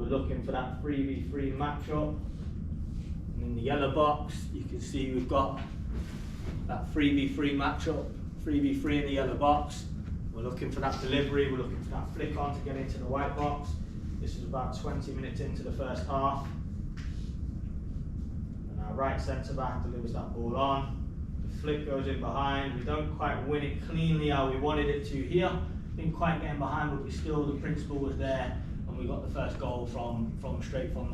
we're looking for that 3v3 matchup. And in the yellow box, you can see we've got that 3v3 matchup, 3v3 in the yellow box. We're looking for that delivery, we're looking for that flick on to get into the white box. This is about 20 minutes into the first half. And our right centre back delivers that ball on. The flick goes in behind. We don't quite win it cleanly how we wanted it to here. Didn't quite get in behind, but the principle was there. And we got the first goal from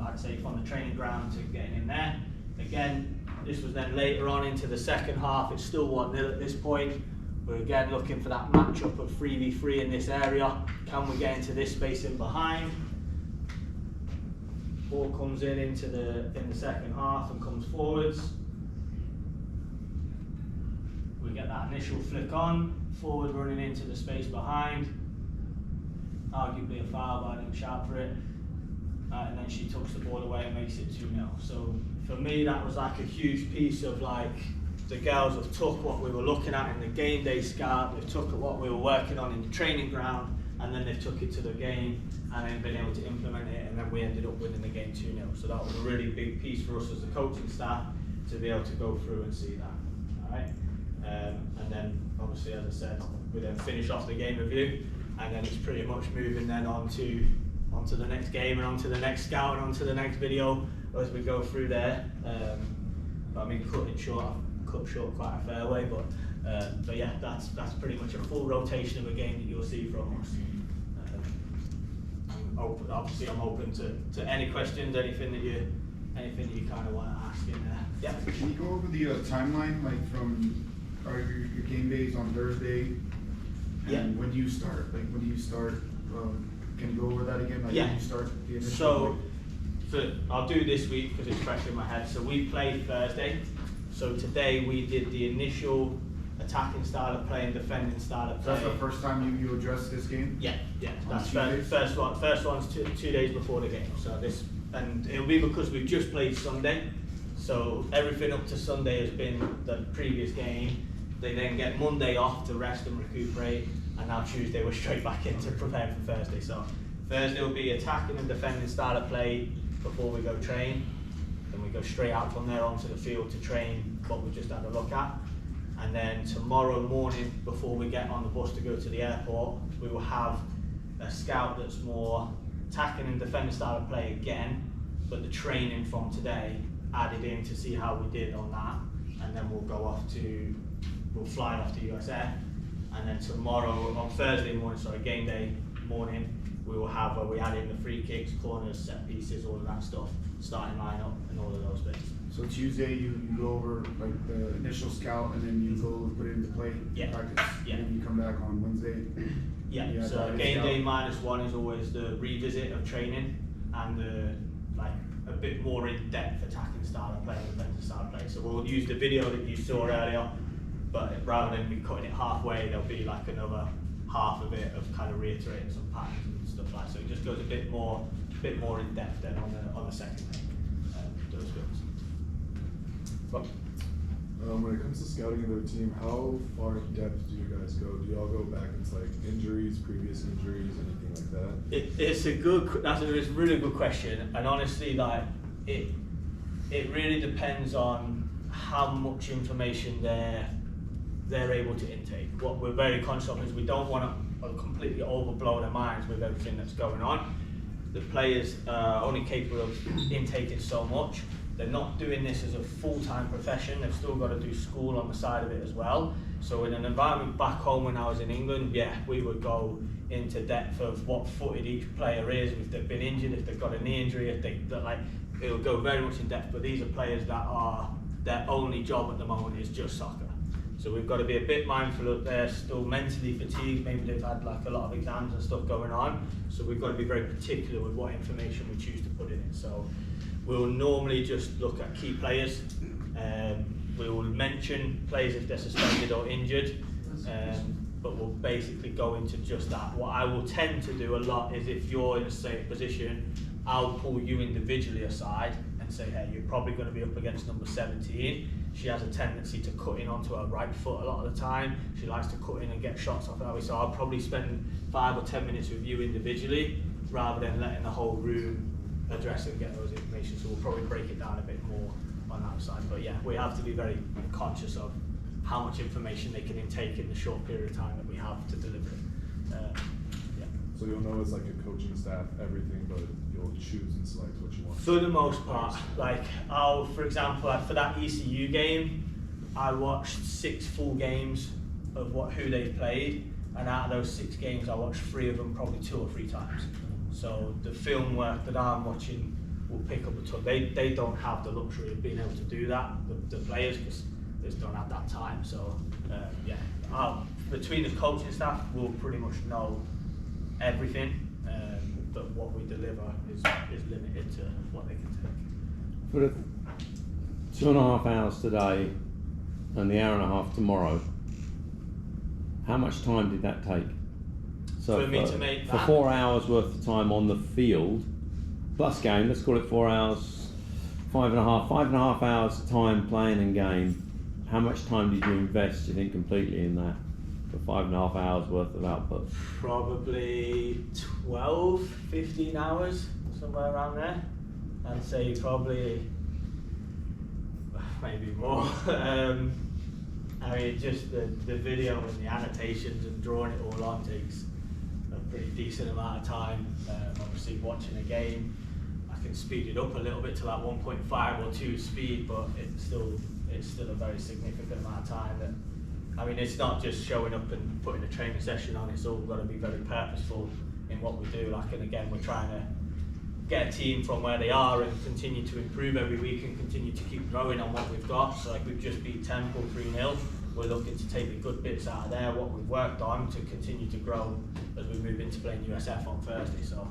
I'd say from the training ground to getting in there. Again, this was then later on into the second half. It's still 1-0 at this point. We're again looking for that matchup of 3v3 in this area. Can we get into this space in behind? Ball comes in the second half and comes forwards. We get that initial flick on, forward running into the space behind. Arguably a foul, but I didn't shout for it. And then she tucks the ball away and makes it 2-0. So for me, that was like a huge piece of like, the girls have took what we were looking at in the game day scout, they've took what we were working on in the training ground, and then they've took it to the game and then been able to implement it, and then we ended up winning the game 2-0. So that was a really big piece for us as the coaching staff to be able to go through and see that. All right. And then obviously, as I said, we then finish off the game review, and then it's pretty much moving then onto the next game and onto the next scout and onto the next video as we go through there. I mean, cut short quite a fair way, but yeah, that's pretty much a full rotation of a game that you'll see from us. Obviously, I'm open to any questions, anything that you kind of want to ask in there. Yeah. Can you go over the timeline, like from your game days on Thursday? And yeah. When do you start? Like, when do you start? Can you go over that again? Like, yeah. When you start the initial? So I'll do this week because it's fresh in my head. So we played Thursday. So today we did the initial attacking style of play and defending style of play. That's the first time you addressed this game? Yeah. That's first one's two days before the game. So and it'll be because we've just played Sunday. So everything up to Sunday has been the previous game. They then get Monday off to rest and recuperate, and now Tuesday we're straight back into preparing for Thursday. So Thursday will be attacking and defending style of play before we go train. Then we go straight out from there onto the field to train what we just had a look at. And then tomorrow morning, before we get on the bus to go to the airport, we will have a scout that's more attacking and defending style of play again, but the training from today added in to see how we did on that. And then we'll fly off to USF. And then tomorrow, on Thursday morning, game day morning, we will have where we add in the free kicks, corners, set pieces, all of that stuff, starting lineup and all of those bits. So Tuesday you go over like the initial scout, and then you go put it into play, practice, yeah. And then you come back on Wednesday. Yeah. So game day -1 is always the revisit of training and a bit more in depth attacking style of play and defensive style of play. So we'll use the video that you saw earlier, but rather than me cutting it halfway, there'll be like another half of it of kind of reiterating some patterns and stuff like that. So it just goes a bit more in depth then on the second day. Those goals. But when it comes to scouting another team, how far in depth do you guys go? Do y'all go back into like injuries, previous injuries, anything like that? It's a really good question, and honestly, like it really depends on how much information they're able to intake. What we're very conscious of is we don't want to completely overblow their minds with everything that's going on. The players are only capable of intaking so much. They're not doing this as a full-time profession. They've still got to do school on the side of it as well. So in an environment back home when I was in England, yeah, we would go into depth of what footed each player is, if they've been injured, if they've got a knee injury, it would go very much in depth. But these are players that their only job at the moment is just soccer. So we've got to be a bit mindful that they're still mentally fatigued. Maybe they've had like a lot of exams and stuff going on. So we've got to be very particular with what information we choose to put in it. So we'll normally just look at key players. We will mention players if they're suspended or injured, but we'll basically go into just that. What I will tend to do a lot is if you're in a safe position, I'll pull you individually aside and say, hey, you're probably going to be up against number 17. She has a tendency to cut in onto her right foot a lot of the time. She likes to cut in and get shots off that way. So I'll probably spend 5 or 10 minutes with you individually rather than letting the whole room address and get those information. So we'll probably break it down a bit more on that side. But yeah, we have to be very conscious of how much information they can intake in the short period of time that we have to deliver it. Yeah. So you'll know as like a coaching staff everything, but you'll choose and select what you want. For the most part, like for example, like for that ECU game, I watched 6 full games of who they've played, and out of those 6 games, I watched 3 of them probably 2 or 3 times. So the film work that I'm watching will pick up a ton. They don't have the luxury of being able to do that, the players, because they just don't have that time. So yeah, between the coaching staff, we'll pretty much know everything, but what we deliver is limited to what they can take. For the 2.5 hours today and the hour and a half tomorrow, how much time did that take? So for me to make for that? 4 hours worth of time on the field, plus game, let's call it 4 hours, 5.5 hours time playing and game. How much time did you invest, do you think, completely in that for 5.5 hours worth of output? Probably 12, 15 hours, somewhere around there. I'd say probably maybe more. I mean, just the video and the annotations and drawing it all on takes a pretty decent amount of time. Obviously, watching a game, I can speed it up a little bit to like 1.5 or 2 speed, but it's still a very significant amount of time. That, I mean, it's not just showing up and putting a training session on. It's all got to be very purposeful in what we do. Like, and again, we're trying to get a team from where they are and continue to improve every week and continue to keep growing on what we've got. So like we've just beat Temple 3-0. We're looking to take the good bits out of there, what we've worked on, to continue to grow as we move into playing USF on Thursday. So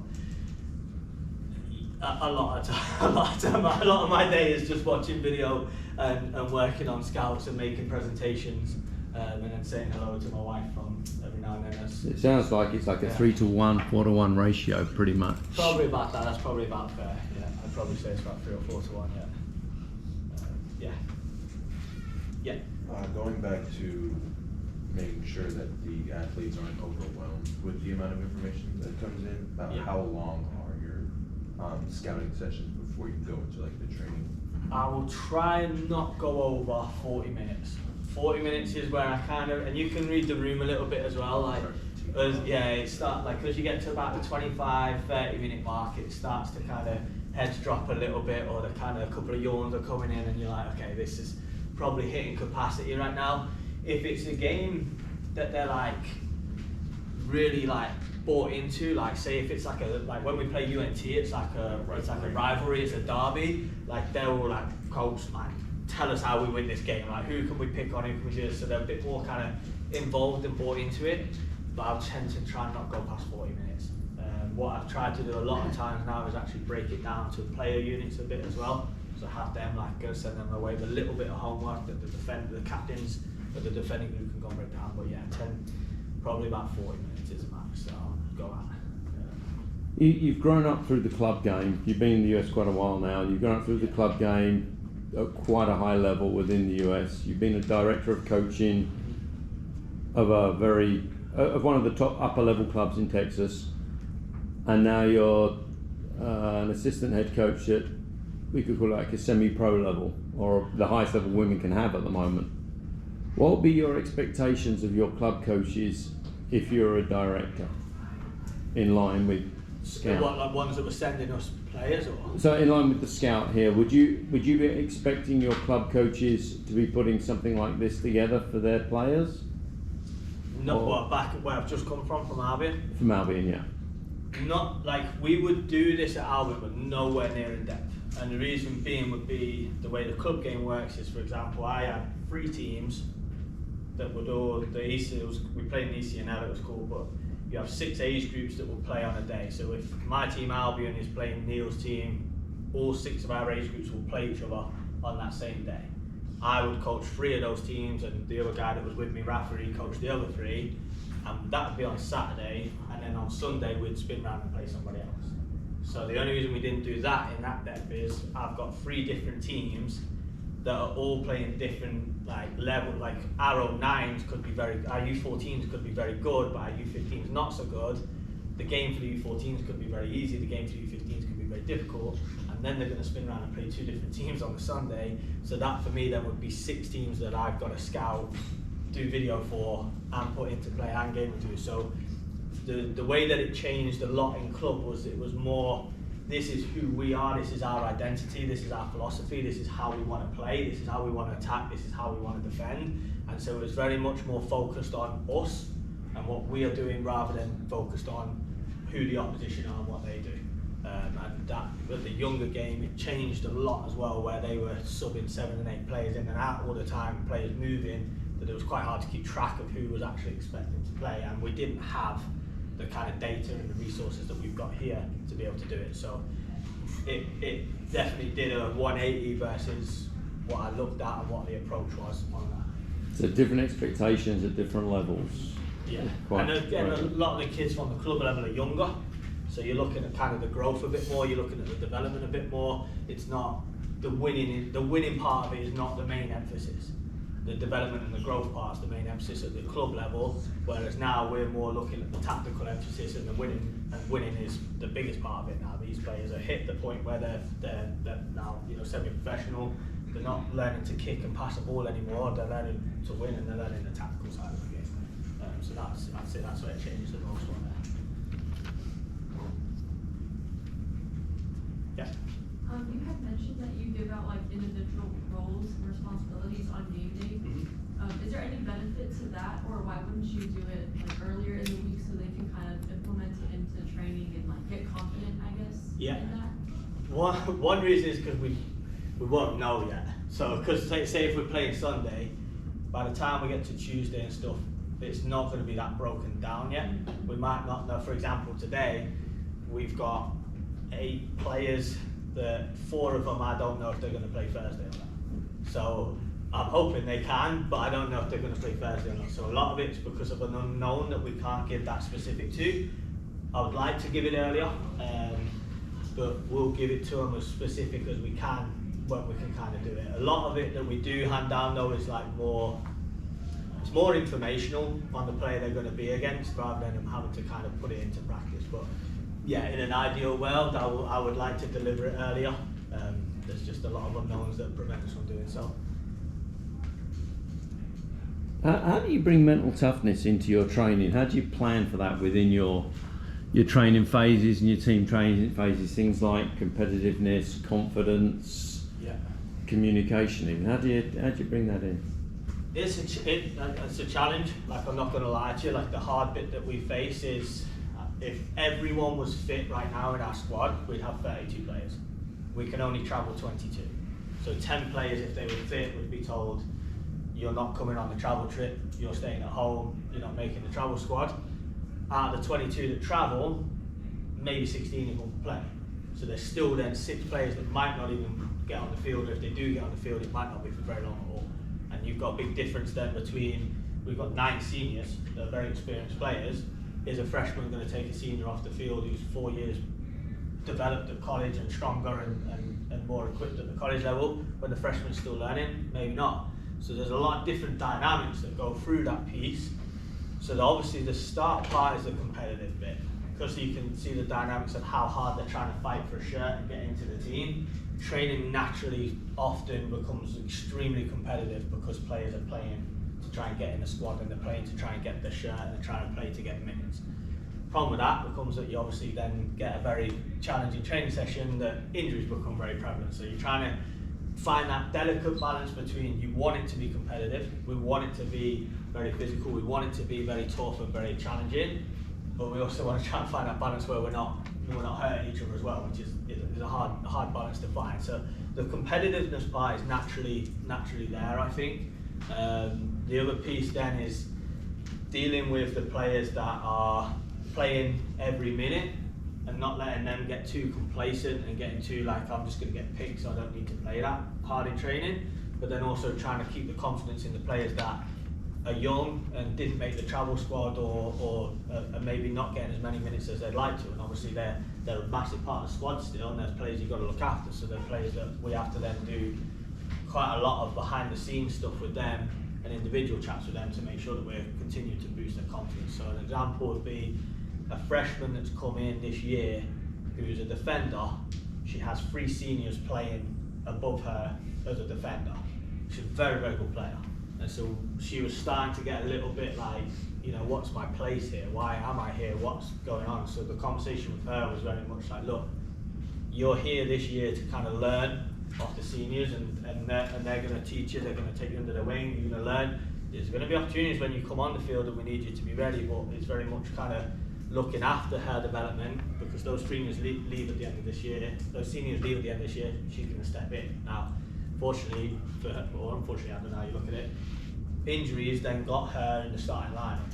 a lot of my day is just watching video and working on scouts and making presentations, and then saying hello to my wife from every now and then. It sounds like it's like a 3-to-1, 4-to-1 ratio, pretty much. Probably about that. That's probably about fair. Yeah, I'd probably say it's about 3 or 4 to 1. Yeah. Yeah. Going back to making sure that the athletes aren't overwhelmed with the amount of information that comes in, about how long are your scouting sessions before you go into like the training? I will try and not go over 40 minutes. 40 minutes is where I kind of, and you can read the room a little bit as well, like, it starts, like, as you get to about the 25-30 minute mark, it starts to kind of heads drop a little bit, or the kind of a couple of yawns are coming in, and you're like, okay, this is probably hitting capacity right now. If it's a game that they're like really like bought into, like say if it's like when we play UNT, it's like a rivalry, it's a derby, like they will like, coach, like tell us how we win this game, like who can we pick on, who can we do this, so they're a bit more kind of involved and bought into it. But I'll tend to try and not go past 40 minutes. What I've tried to do a lot of times now is actually break it down to player units a bit as well. So have them like go send them away with a little bit of homework that the captains of the defending group can go and break down. But yeah, probably about 40 minutes is the max that I'll go at. You've grown up through the club game. You've been in the US quite a while now. You've grown up through the club game at quite a high level within the US. You've been a director of coaching of of one of the top upper level clubs in Texas, and now you're an assistant head coach at, we could call it like a semi-pro level, or the highest level women can have at the moment. What would be your expectations of your club coaches if you're a director, in line with Scout? What, like ones that were sending us players, or? So in line with the Scout here, would you be expecting your club coaches to be putting something like this together for their players? Not what, back where I've just come from Albion? From Albion, yeah. Not like we would do this at Albion, but nowhere near in depth. And the reason being would be the way the club game works is, for example, I had 3 teams that would all, we played in the ECNL, it was cool, but you have 6 age groups that will play on a day. So if my team Albion is playing Neil's team, all 6 of our age groups will play each other on that same day. I would coach 3 of those teams, and the other guy that was with me, Rafferty, coached the other 3, and that would be on Saturday, and then on Sunday we'd spin round and play somebody else. So the only reason we didn't do that in that depth is I've got 3 different teams that are all playing different like level, like our U9s could be our U14s could be very good, but our U15s not so good. The game for the U14s could be very easy, the game for the U15s could be very difficult, and then they're going to spin around and play 2 different teams on the Sunday. So that for me then would be 6 teams that I've got to scout, do video for, and put into play and game review. So the way that it changed a lot in club was it was more, this is who we are, this is our identity, this is our philosophy, this is how we want to play, this is how we want to attack, this is how we want to defend. And so it was very much more focused on us and what we are doing rather than focused on who the opposition are and what they do. And that, with the younger game, it changed a lot as well, where they were subbing 7 and 8 players in and out all the time, players moving, that it was quite hard to keep track of who was actually expected to play, and we didn't have the kind of data and the resources that we've got here to be able to do it. So it definitely did a 180 versus what I looked at and what the approach was on that. So different expectations at different levels. Yeah, Quite and again, right. a lot of the kids from the club level are younger, so you're looking at kind of the growth a bit more, you're looking at the development a bit more. It's not the winning part of it is not the main emphasis. The development and the growth part is the main emphasis at the club level, whereas now we're more looking at the tactical emphasis and the winning, and winning is the biggest part of it now. These players are hit the point where they're now, you know, semi-professional. They're not learning to kick and pass the ball anymore. They're learning to win, and they're learning the tactical side of the game. So I'd say that's where it changes the most one there. Yeah. You had mentioned that you give out like individual roles and responsibilities on game day. Is there any benefit to that, or why wouldn't you do it like earlier in the week so they can kind of implement it into training and like get confident, I guess, Yeah. in that? One reason is because we won't know yet. So because say if we're playing Sunday, by the time we get to Tuesday and stuff, it's not going to be that broken down yet. We might not know. For example, today we've got 8 players. The 4 of them I don't know if they're going to play Thursday or not. So I'm hoping they can, but I don't know if they're going to play Thursday or not. So a lot of it's because of an unknown that we can't give that specific to. I would like to give it earlier, but we'll give it to them as specific as we can when we can kind of do it. A lot of it that we do hand down though is like it's more informational on the player they're going to be against rather than them having to kind of put it into practice. But yeah, in an ideal world, I would like to deliver it earlier. There's just a lot of unknowns that prevent us from doing so. How do you bring mental toughness into your training? How do you plan for that within your training phases and your team training phases? Things like competitiveness, confidence, Yeah. communication. Even how do you bring that in? It's a challenge. Like, I'm not going to lie to you. Like, the hard bit that we face is if everyone was fit right now in our squad, we'd have 32 players. We can only travel 22. So 10 players, if they were fit, would be told, you're not coming on the travel trip, you're staying at home, you're not making the travel squad. Out of the 22 that travel, maybe 16 of them will play. So there's still then 6 players that might not even get on the field, or if they do get on the field, it might not be for very long at all. And you've got a big difference then between, we've got 9 seniors that are very experienced players. Is a freshman going to take a senior off the field who's 4 years developed at college and stronger and more equipped at the college level when the freshman's still learning? Maybe not. So there's a lot of different dynamics that go through that piece. So obviously the start part is the competitive bit, because you can see the dynamics of how hard they're trying to fight for a shirt and get into the team. Training naturally often becomes extremely competitive because players are playing to try and get in the squad, and they're playing to try and get the shirt, and they're trying to play to get minutes. Problem with that becomes that you obviously then get a very challenging training session that injuries become very prevalent. So you're trying to find that delicate balance between, you want it to be competitive, we want it to be very physical, we want it to be very tough and very challenging, but we also want to try and find that balance where we're not hurting each other as well, which is a hard balance to find. So the competitiveness part is naturally there, I think. The other piece then is dealing with the players that are playing every minute and not letting them get too complacent and getting too like, I'm just going to get picked so I don't need to play that hard in training, but then also trying to keep the confidence in the players that are young and didn't make the travel squad or are maybe not getting as many minutes as they'd like to, and obviously they're a massive part of the squad still, and there's players you've got to look after, so they're players that we have to then do quite a lot of behind the scenes stuff with them and individual chats with them to make sure that we're continuing to boost their confidence. So an example would be a freshman that's come in this year who's a defender she has 3 seniors playing above her as a defender. She's a very, very good player. And so she was starting to get a little bit like, you know, what's my place here? Why am I here? What's going on? So the conversation with her was very much like, look, you're here this year to kind of learn off the seniors, and they're going to teach you, they're going to take you under their wing, you're going to learn. There's going to be opportunities when you come on the field and we need you to be ready, but it's very much kind of looking after her development, because those seniors leave at the end of this year. Those seniors leave at the end of this year, she's going to step in. Now, fortunately, or unfortunately, I don't know how you look at it, injuries then got her in the starting lineup.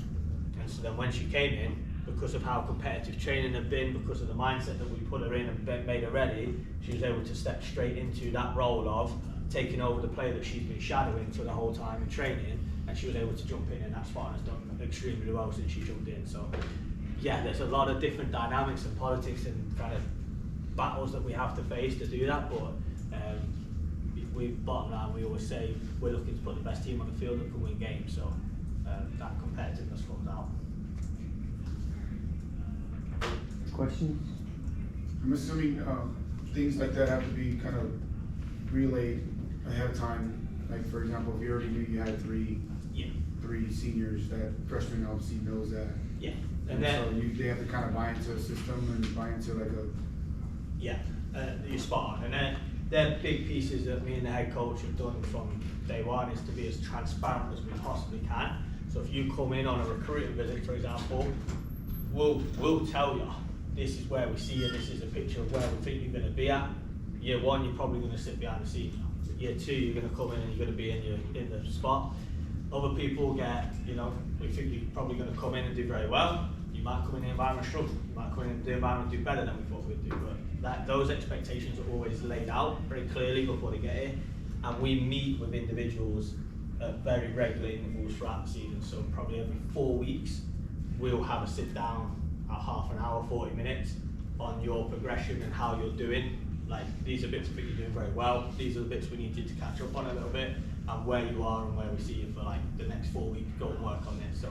And so then when she came in, because of how competitive training had been, because of the mindset that we put her in and made her ready, she was able to step straight into that role of taking over the play that she's been shadowing for the whole time in training, and she was able to jump in, and that spot has done extremely well since she jumped in. So yeah, there's a lot of different dynamics and politics and kind of battles that we have to face to do that, but we bottom line, we always say we're looking to put the best team on the field that can win games, so that competitiveness comes out. Questions? I'm assuming things like that have to be kind of relayed ahead of time. Like for example, if you already knew you had three seniors, that freshman obviously knows that. Yeah, and then so they have to kind of buy into a system and buy into like a. Yeah, you're spot on, and they're big pieces that me and the head coach have done from day one, is to be as transparent as we possibly can. So if you come in on a recruiting visit, for example, we'll tell you, this is where we see you, this is a picture of where we think you're going to be at. Year 1, you're probably going to sit behind the senior. Year 2, you're going to come in and you're going to be in the spot. Other people get, you know, we think you're probably going to come in and do very well. You might come in the environment struggle. You might come in the environment do better than we thought we'd do. But those expectations are always laid out very clearly before they get here. And we meet with individuals at very regular intervals throughout the season. So probably every 4 weeks, we'll have a sit down at half an hour, 40 minutes on your progression and how you're doing. Like, these are bits I think you're doing very well. These are the bits we need you to catch up on a little bit, and where you are and where we see you for like the next 4 weeks. Go and work on this. So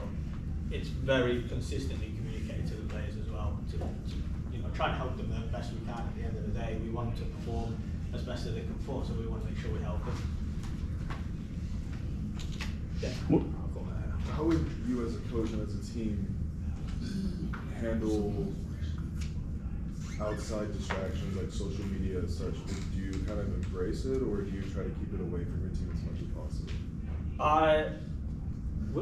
it's very consistently communicated to the players as well, to you know, try and help them the best we can. At the end of the day, we want them to perform as best as they can perform, so we want to make sure we help them. Yeah. How would you as a coach and as a team handle outside distractions like social media and such? Do you kind of embrace it, or do you try to keep it away from your team as much as possible?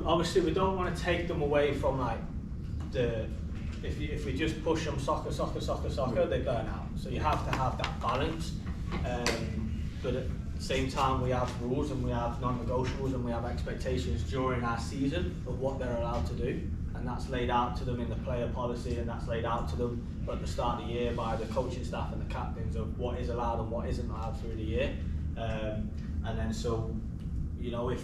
Obviously we don't want to take them away from like if we just push them soccer, they burn out. So you have to have that balance. But at the same time, we have rules and we have non-negotiables and we have expectations during our season of what they're allowed to do. And that's laid out to them in the player policy, and that's laid out to them at the start of the year by the coaching staff and the captains of what is allowed and what isn't allowed through the year. And then so, you know, if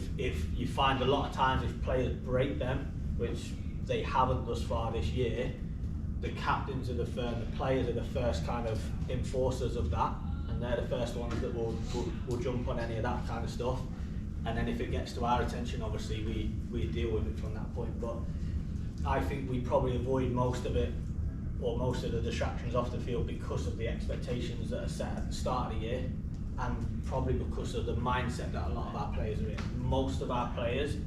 you find a lot of times if players break them, which they haven't thus far this year, the captains of the firm, the players are the first kind of enforcers of that, and they're the first ones that will jump on any of that kind of stuff. And then if it gets to our attention, obviously we deal with it from that point. But I think we probably avoid most of it, or most of the distractions off the field, because of the expectations that are set at the start of the year, and probably because of the mindset that a lot of our players are in. Most of our players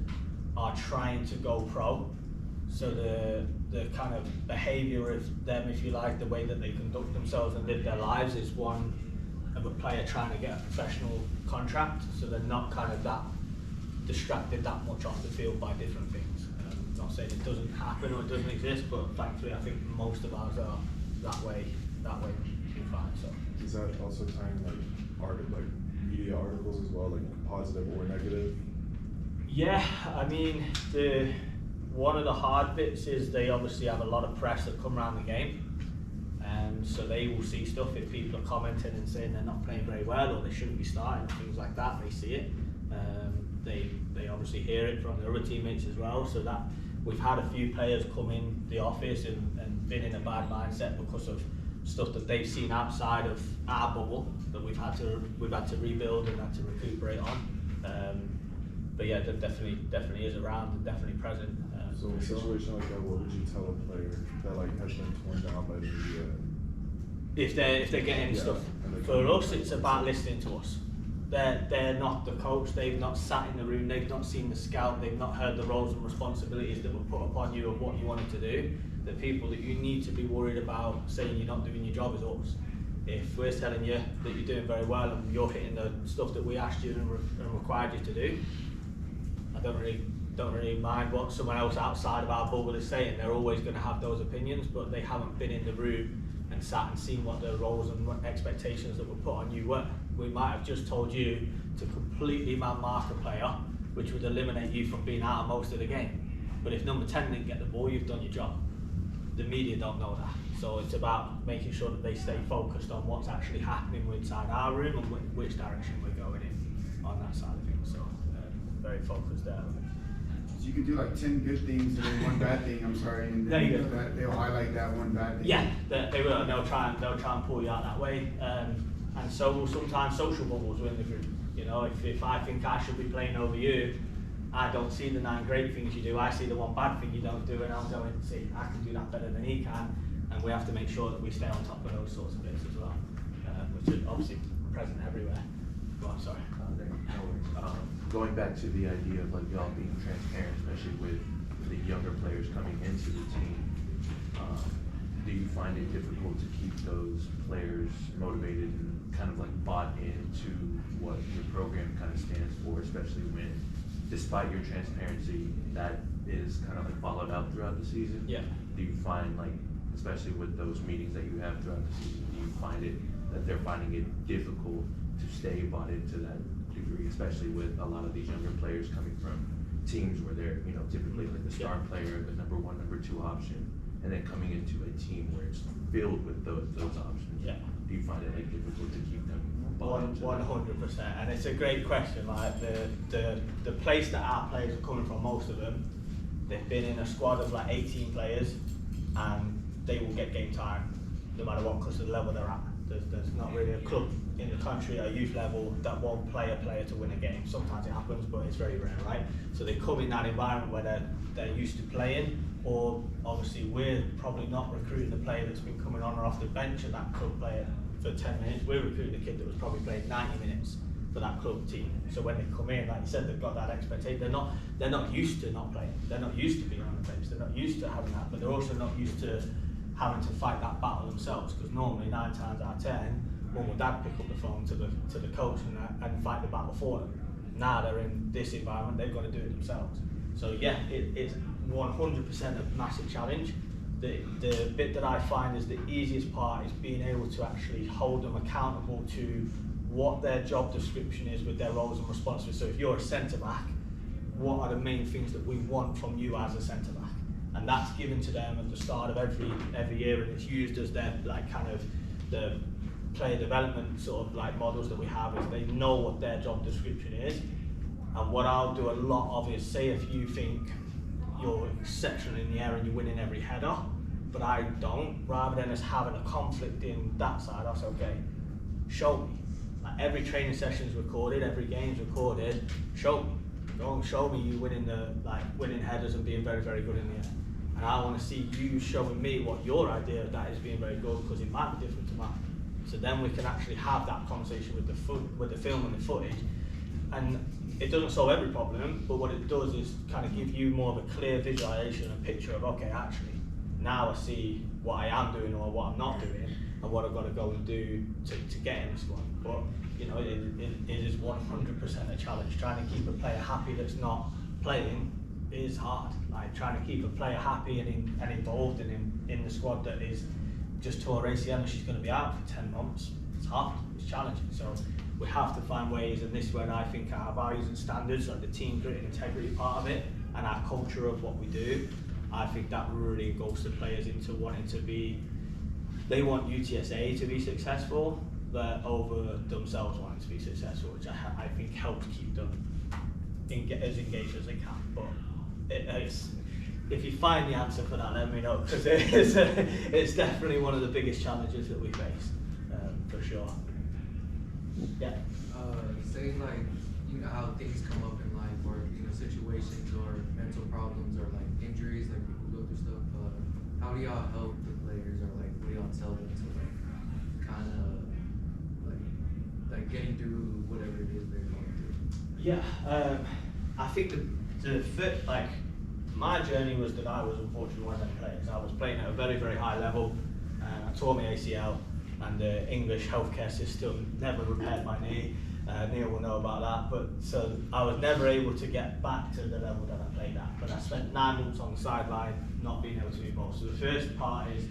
are trying to go pro, so the kind of behaviour of them, if you like, the way that they conduct themselves and live their lives is one of a player trying to get a professional contract, so they're not kind of that distracted that much off the field by different things. Not saying it doesn't happen or it doesn't exist, but thankfully I think most of ours are that way in fact. So is that also tying like media articles as well, like positive or negative? Yeah, I mean, one of the hard bits is they obviously have a lot of press that come around the game, and so they will see stuff if people are commenting and saying they're not playing very well or they shouldn't be starting, things like that. They see it. They obviously hear it from their other teammates as well, so that we've had a few players come in the office and been in a bad mindset because of stuff that they've seen outside of our bubble that we've had to rebuild and had to recuperate on. But yeah, that definitely is around and definitely present. So in a situation like that, what would you tell a player that like has been torn down by the media? If they're getting yeah, stuff. And For us, it's about listening to us. They're not the coach, they've not sat in the room, they've not seen the scout, they've not heard the roles and responsibilities that were put upon you of what you wanted to do. The people that you need to be worried about saying you're not doing your job is us. If we're telling you that you're doing very well and you're hitting the stuff that we asked you and required you to do, I don't really mind what someone else outside of our bubble is saying. They're always going to have those opinions, but they haven't been in the room and sat and seen what the roles and expectations that were put on you were. We might have just told you to completely man-mark a player, which would eliminate you from being out of most of the game. But if number 10 didn't get the ball, you've done your job. The media don't know that. So it's about making sure that they stay focused on what's actually happening inside our room and which direction we're going in on that side of things. So very focused there. So you can do like 10 good things and then one bad thing, I'm sorry, and There you then go. they'll highlight that one bad thing. Yeah, they will, and they'll try and pull you out that way. And so will sometimes social bubbles within the group. You know, if I think I should be playing over you, I don't see the 9 great things you do, I see the one bad thing you don't do, and I'm going, see, I can do that better than he can, and we have to make sure that we stay on top of those sorts of bits as well, which are obviously present everywhere. Go on, sorry. No worries. Going back to the idea of like y'all being transparent, especially with the younger players coming into the team, do you find it difficult to keep those players motivated and kind of like bought into what your program kind of stands for, especially when, despite your transparency, that is kind of like followed out throughout the season? Yeah. Do you find like, especially with those meetings that you have throughout the season, do you find it that they're finding it difficult to stay bought into that degree, especially with a lot of these younger players coming from teams where they're, you know, typically like the star player, the number 1, number 2 option, and then coming into a team where it's filled with those options? Yeah. Do you find it like difficult to keep them bought into that? 100%, and it's a great question. Like the place that our players are coming from, most of them, they've been in a squad of like 18 players, and they will get game time no matter what, because of the level they're at. There's not really a club in the country at a youth level that won't play a player to win a game. Sometimes it happens, but it's very rare, right? So they come in that environment where they're used to playing, or obviously we're probably not recruiting the player that's been coming on or off the bench at that club player for 10 minutes. We're recruiting the kid that was probably playing 90 minutes for that club team. So when they come in, like you said, they've got that expectation. They're not used to not playing. They're not used to being on the bench. They're not used to having that, but they're also not used to having to fight that battle themselves, because normally 9 times out of 10, mum or dad pick up the phone to the coach and fight the battle for them. Now they're in this environment, they've got to do it themselves. So yeah, it's 100% a massive challenge. The bit that I find is the easiest part is being able to actually hold them accountable to what their job description is with their roles and responsibilities. So if you're a centre back, what are the main things that we want from you as a centre back? And that's given to them at the start of every year, and it's used as their like kind of the player development sort of like models that we have, is they know what their job description is. And what I'll do a lot of is, say if you think you're exceptional in the air and you're winning every header, but I don't, rather than us having a conflict in that side, I'll say, okay, show me. Like every training session's recorded, every game's recorded, show me. Go and show me you winning headers and being very, very good in the air. And I want to see you showing me what your idea of that is being very good, because it might be different to mine. So then we can actually have that conversation with the film and the footage. And it doesn't solve every problem, but what it does is kind of give you more of a clear visualization, a picture of, okay, actually, now I see what I am doing or what I'm not doing, and what I've got to go and do to get in the squad. But you know, it is 100% a challenge. Trying to keep a player happy that's not playing is hard. Like trying to keep a player happy and involved in the squad that is just tore ACL and she's going to be out for 10 months. It's hard. It's challenging. So we have to find ways, and this is where I think our values and standards, like the team grit and integrity part of it, and our culture of what we do, I think that really goes the players into wanting to be. They want UTSA to be successful, but over themselves wanting to be successful, which I think helps keep them as engaged as they can. But if you find the answer for that, let me know, because it's definitely one of the biggest challenges that we face, for sure. Yeah. Say like, you know how things come up in life, or you know, situations or mental problems or like injuries, like people go through stuff. How do y'all help the players, or like what do y'all tell them to like kind of like areas they're going Yeah, I think the fit, like, my journey was that I was unfortunately one of them players. I was playing at a very, very high level. I tore my ACL, and the English healthcare system never repaired my knee. Neil will know about that. But so I was never able to get back to the level that I played at. But I spent 9 months on the sideline, not being able to be involved. So the first part is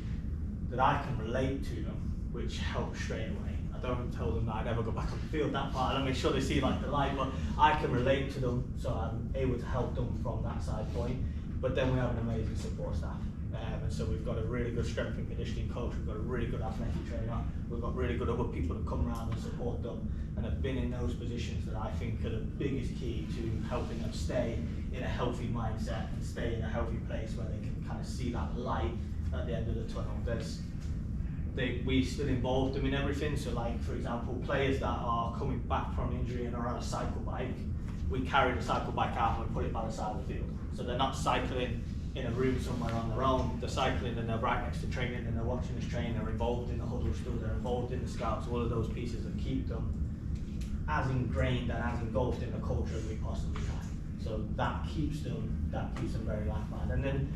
that I can relate to them, which helps straight away. I don't tell them that I never go back on the field, that part, and I make sure they see like the light, but I can relate to them, so I'm able to help them from that side point. But then we have an amazing support staff, and so we've got a really good strength and conditioning coach, we've got a really good athletic trainer, we've got really good other people that come around and support them, and have been in those positions that I think are the biggest key to helping them stay in a healthy mindset and stay in a healthy place where they can kind of see that light at the end of the tunnel. We still involve them in everything, so like for example players that are coming back from injury and are on a cycle bike, we carry the cycle bike out and we put it by the side of the field, so they're not cycling in a room somewhere on their own, they're cycling and they're right next to training and they're watching us train, they're involved in the huddle still, they're involved in the scouts, all of those pieces that keep them as ingrained and as engulfed in the culture as we possibly can. So that keeps them very like-minded. And then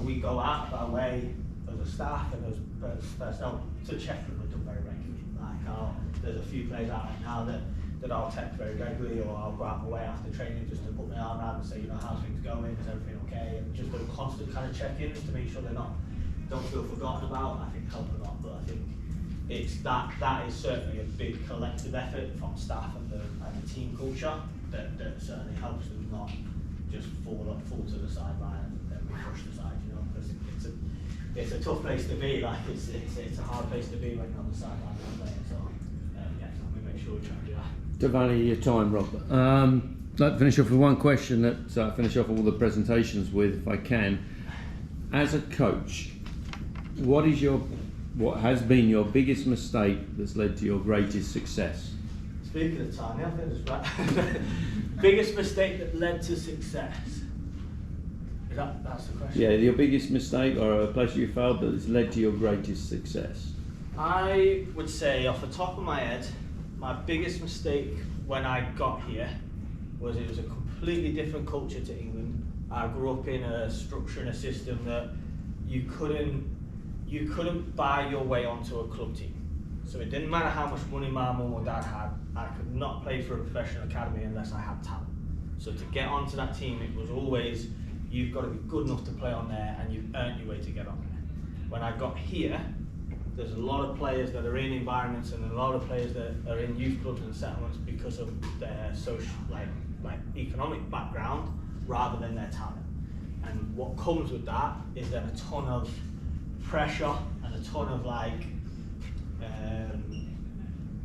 we go out of our way as a staff and as personnel to check them with them very regularly. Like there's a few players out right now that I'll text very regularly, or I'll go out my way after training just to put my arm around and say, how's things going, is everything okay, and just a constant kind of check-ins to make sure they don't feel forgotten about. I think help a lot, but I think it's that is certainly a big collective effort from staff and the team culture that certainly helps them not just fall to the sideline and then be pushed aside, because it's a tough place to be. Like it's a hard place to be when you're on the sideline and playing. So we make sure we try and do that. To value your time, Rob. I'd like to finish off with one question that I finish off all the presentations with, if I can. As a coach, what has been your biggest mistake that's led to your greatest success? Speaking of time, I think that's right. Biggest mistake that led to success. That's the question. Yeah, your biggest mistake or a place you failed that has led to your greatest success. I would say, off the top of my head, my biggest mistake when I got here was it was a completely different culture to England. I grew up in a structure and a system that you couldn't buy your way onto a club team. So it didn't matter how much money my mum or dad had, I could not play for a professional academy unless I had talent. So to get onto that team, it was always, you've got to be good enough to play on there and you've earned your way to get on there. When I got here, there's a lot of players that are in environments and a lot of players that are in youth clubs and settlements because of their social, like economic background rather than their talent. And what comes with that is then a ton of pressure and a ton of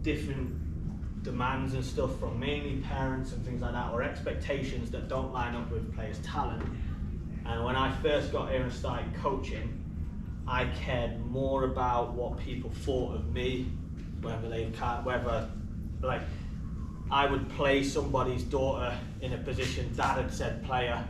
different demands and stuff from mainly parents and things like that, or expectations that don't line up with players' talent. And when I first got here and started coaching, I cared more about what people thought of me, like I would play somebody's daughter in a position dad had said player,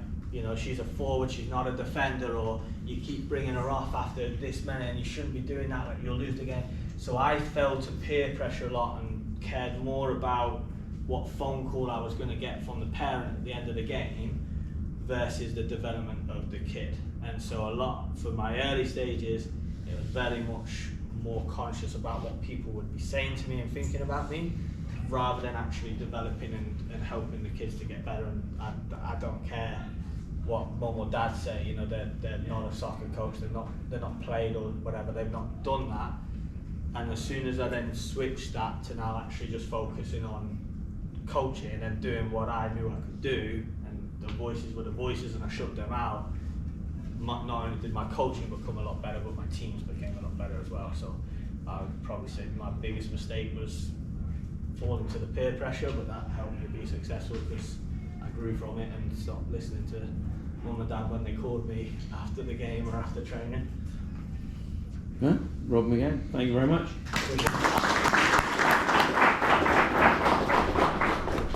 she's a forward, she's not a defender, or you keep bringing her off after this minute and you shouldn't be doing that, like you'll lose the game. So I fell to peer pressure a lot and cared more about what phone call I was going to get from the parent at the end of the game versus the development of the kid. And so a lot, for my early stages, it was very much more conscious about what people would be saying to me and thinking about me, rather than actually developing and helping the kids to get better. And I don't care what mum or dad say, they're not a soccer coach, they're not played or whatever, they've not done that. And as soon as I then switched that to now actually just focusing on coaching and doing what I knew I could do, and the voices were the voices and I shut them out, not only did my coaching become a lot better, but my teams became a lot better as well. So I would probably say my biggest mistake was falling to the peer pressure, but that helped me be successful because I grew from it and stopped listening to mum and dad when they called me after the game or after training. Rob Mgann, thank you very much.